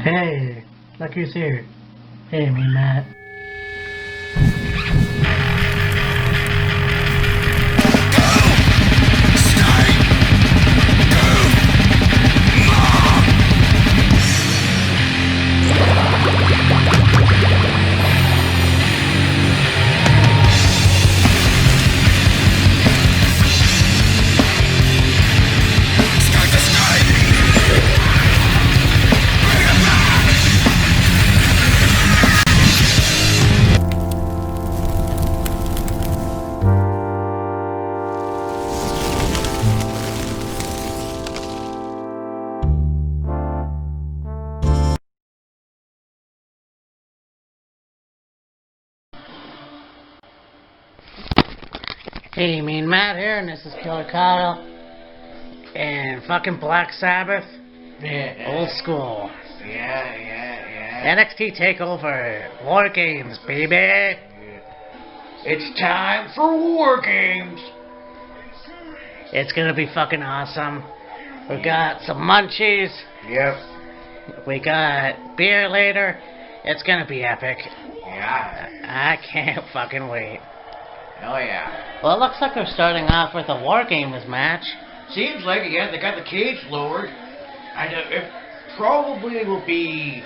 Hey, look who's here. Hey, me, Matt. Hey, me and Matt here, and this is Killer Kyle. And fucking Black Sabbath. Yeah. Old school. Yeah. NXT TakeOver. War Games, baby. It's time for War Games. It's gonna be fucking awesome. We got some munchies. Yep. We got beer later. It's gonna be epic. Yeah. I can't fucking wait. Oh yeah. Well, it looks like they're starting off with a War Games match. Seems like it, yeah. They got the cage lowered. It probably will be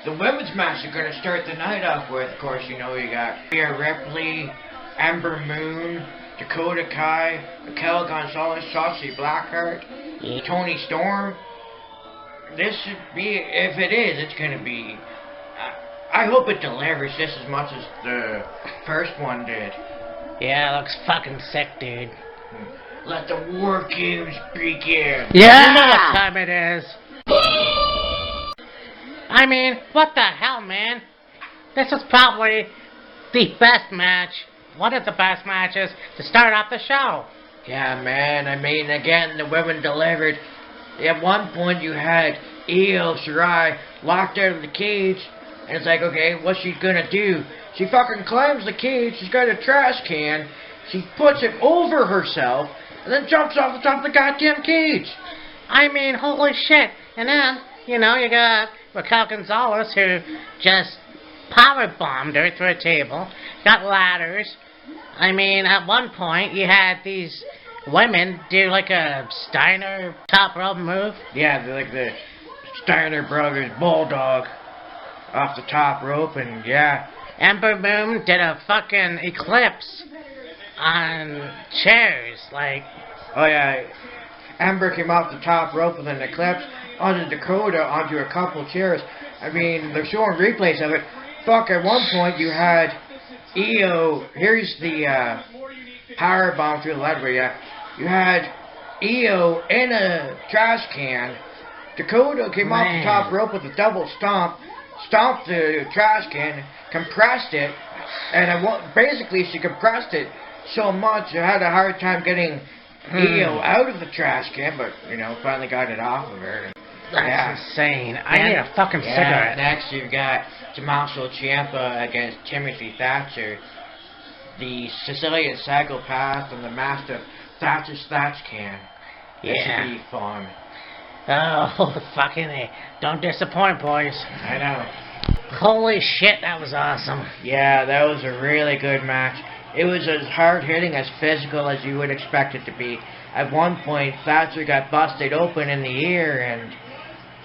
the women's match they're going to start the night off with. Of course, you know you got Rhea Ripley, Ember Moon, Dakota Kai, Raquel Gonzalez, Shotzi Blackheart, Toni Storm. This should be, if it is, it's going to be. I hope it delivers just as much as the first one did. Yeah, it looks fucking sick, dude. Let the War Games begin. Yeah! You know what time it is. I mean, what the hell, man? This was probably the best match, one of the best matches to start off the show. Yeah, man. I mean, again, the women delivered. At one point, you had Io Shirai locked out of the cage, and it's like, okay, what's she gonna do? She fucking climbs the cage, she's got a trash can, she puts it over herself, and then jumps off the top of the goddamn cage. I mean, holy shit. And then, you know, you got Raquel Gonzalez, who just powerbombed her through a table, got ladders. I mean, at one point, you had these women do like a Steiner top rope move. Yeah, they're like the Steiner Brothers Bulldog off the top rope, and yeah. Ember Moon did a fucking eclipse on chairs, like. Oh yeah, Ember came off the top rope with an eclipse onto Dakota onto a couple chairs. I mean, they're showing replays of it. Fuck, at one point you had Io. Here's the power bomb through the ladder. Yeah, you had Io in a trash can. Dakota came off the top rope with a double stomp. Stomped the trash can, compressed it, and basically she compressed it so much I had a hard time getting Io out of the trash can, but, you know, finally got it off of her. That's insane. I need a fucking cigarette. Next you've got Tommaso Ciampa against Timothy Thatcher, the Sicilian psychopath and the master of Thatcher's Thatch Can. This should be fun. Oh, fucking A. Don't disappoint, boys. I know. Holy shit, that was awesome. Yeah, that was a really good match. It was as hard-hitting, as physical as you would expect it to be. At one point, Thatcher got busted open in the ear, and,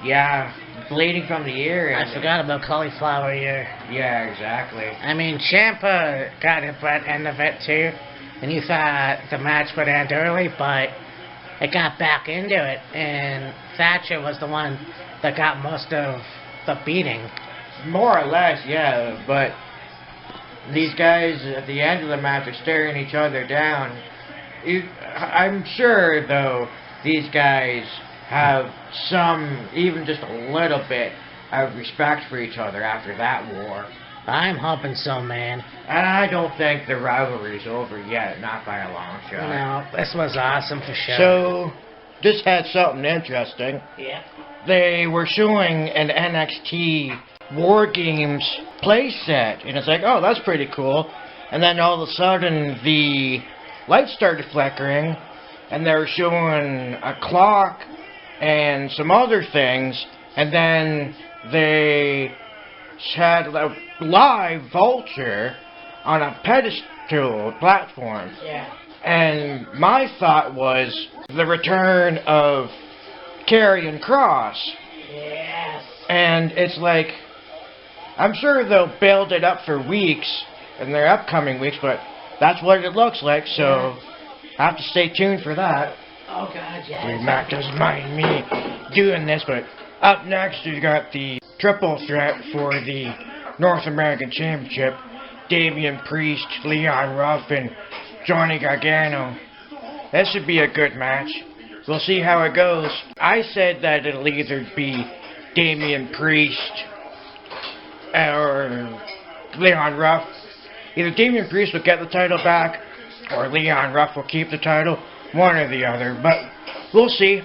yeah, bleeding from the ear. And I forgot about cauliflower ear. Yeah, exactly. I mean, Ciampa got at the end of it, too. And you thought the match would end early, but it got back into it, and Thatcher was the one that got most of the beating. More or less, yeah, but these guys at the end of the match are staring each other down. I'm sure, though, these guys have some, even just a little bit, of respect for each other after that war. I'm hoping so, man. And I don't think the rivalry's over yet, not by a long shot. No, this was awesome for sure. So, this had something interesting. Yeah. They were showing an NXT War Games playset, and it's like, oh, that's pretty cool. And then all of a sudden, the lights started flickering, and they were showing a clock and some other things and then they had a live Vulture on a pedestal platform. Yeah. And my thought was the return of Karrion Kross. Yes. And it's like, I'm sure they'll build it up for weeks in their upcoming weeks, but that's what it looks like, so I have to stay tuned for that. Oh God, yes. Matt doesn't mind me doing this, but up next we've got the triple threat for the North American Championship. Damian Priest, Leon Ruff, and Johnny Gargano. That should be a good match. We'll see how it goes. I said that it'll either be Damian Priest or Leon Ruff. Either Damian Priest will get the title back or Leon Ruff will keep the title. One or the other, but we'll see.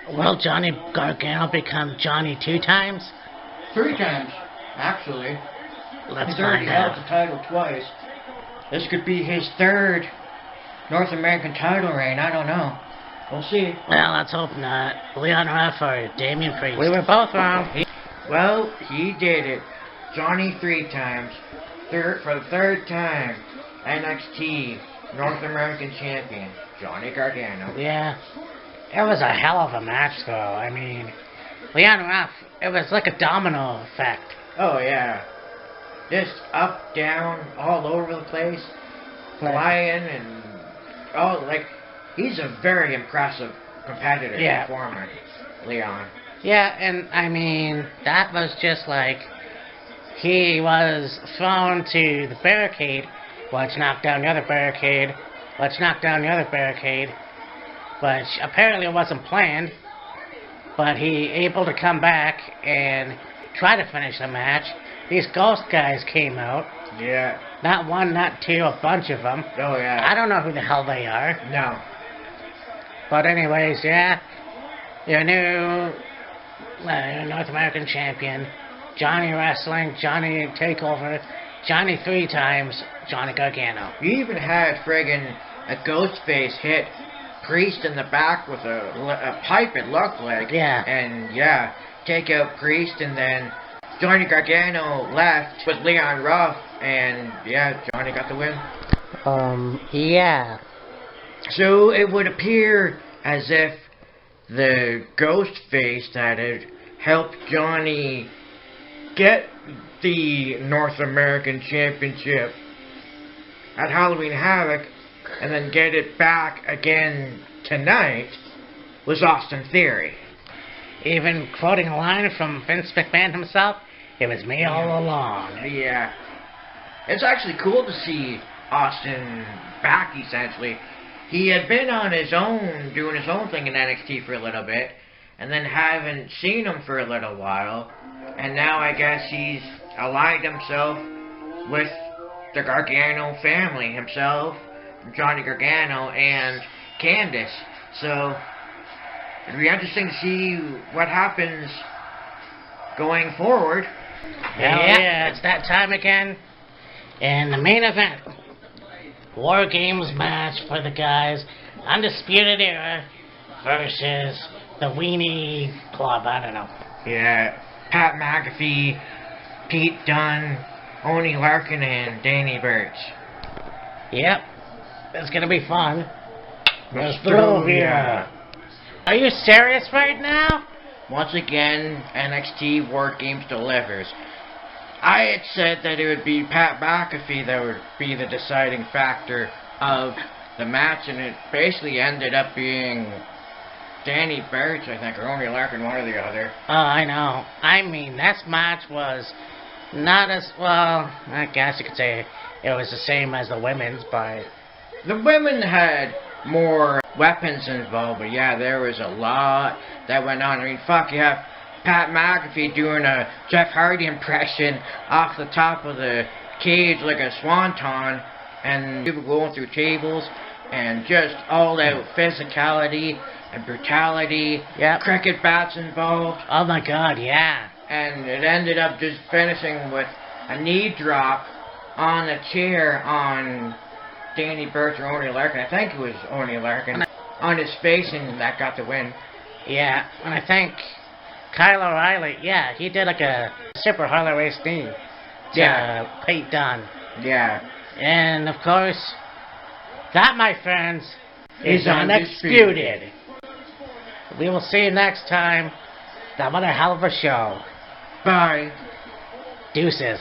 Will Johnny Gargano become Johnny 2 times? 3 times, actually. Let's He's already find held out. the title twice. This could be his 3rd North American title reign. I don't know. We'll see. Well, let's hope not. Leon Ruff or Damian Priest. We were both wrong. Well, he did it. Johnny 3 times. For the 3rd time, NXT North American Champion, Johnny Gargano. Yeah. It was a hell of a match, though. I mean, Leon Ruff, it was like a domino effect. Oh, yeah. Just up, down, all over the place. Flying and... Oh, like, he's a very impressive competitor, performer, Leon. Yeah, and I mean, that was just like, he was thrown to the barricade, let's knock down the other barricade, let's knock down the other barricade, which apparently wasn't planned, but he able to come back and try to finish the match. These ghost guys came out. Yeah. Not one, not two, a bunch of them. Oh, yeah. I don't know who the hell they are. No. But anyways, yeah, your new North American champion, Johnny Wrestling, Johnny Takeover, Johnny 3 times, Johnny Gargano. You even had friggin' a Ghostface hit Priest in the back with a pipe, it looked like. Yeah. And, yeah, take out Priest, and then Johnny Gargano left with Leon Ruff, and, yeah, Johnny got the win. Yeah. So it would appear as if the Ghostface that had helped Johnny get the North American Championship at Halloween Havoc and then get it back again tonight was Austin Theory. Even quoting a line from Vince McMahon himself, it was me all along. Yeah. It's actually cool to see Austin back, essentially. He had been on his own, doing his own thing in NXT for a little bit, and then haven't seen him for a little while, and now I guess he's aligned himself with the Gargano family, himself, Johnny Gargano, and Candice. So, it'll be interesting to see what happens going forward. Yeah, it's that time again. And the main event, WARGAMES match for the guys, Undisputed Era versus the Weenie Club, I don't know. Yeah, Pat McAfee, Pete Dunne, Oney Larkin, and Danny Burch. Yep, it's gonna be fun. Nostrovia. Are you serious right now? Once again, NXT WarGames delivers. I had said that it would be Pat McAfee that would be the deciding factor of the match, and it basically ended up being Danny Burch, I think, or Oney Larkin, one or the other. Oh, I know. I mean, this match was not as, well, I guess you could say it was the same as the women's, but... The women had more weapons involved, but yeah, there was a lot that went on. I mean, fuck, you have Pat McAfee doing a Jeff Hardy impression off the top of the cage like a swanton, and people going through tables, and just all-out physicality and brutality. Yep. Cricket bats involved. Oh my god, yeah. And it ended up just finishing with a knee drop on a chair on Danny Burch or Oney Larkin. I think it was Oney Larkin on his face, and that got the win. Yeah, and I think Kyle O'Reilly, yeah, he did like a Super Harley Race theme to Yeah. Pete Dunne. Yeah. And of course, that, my friends, is Is undisputed. We will see you next time. That was a hell of a show. Bye. Deuces.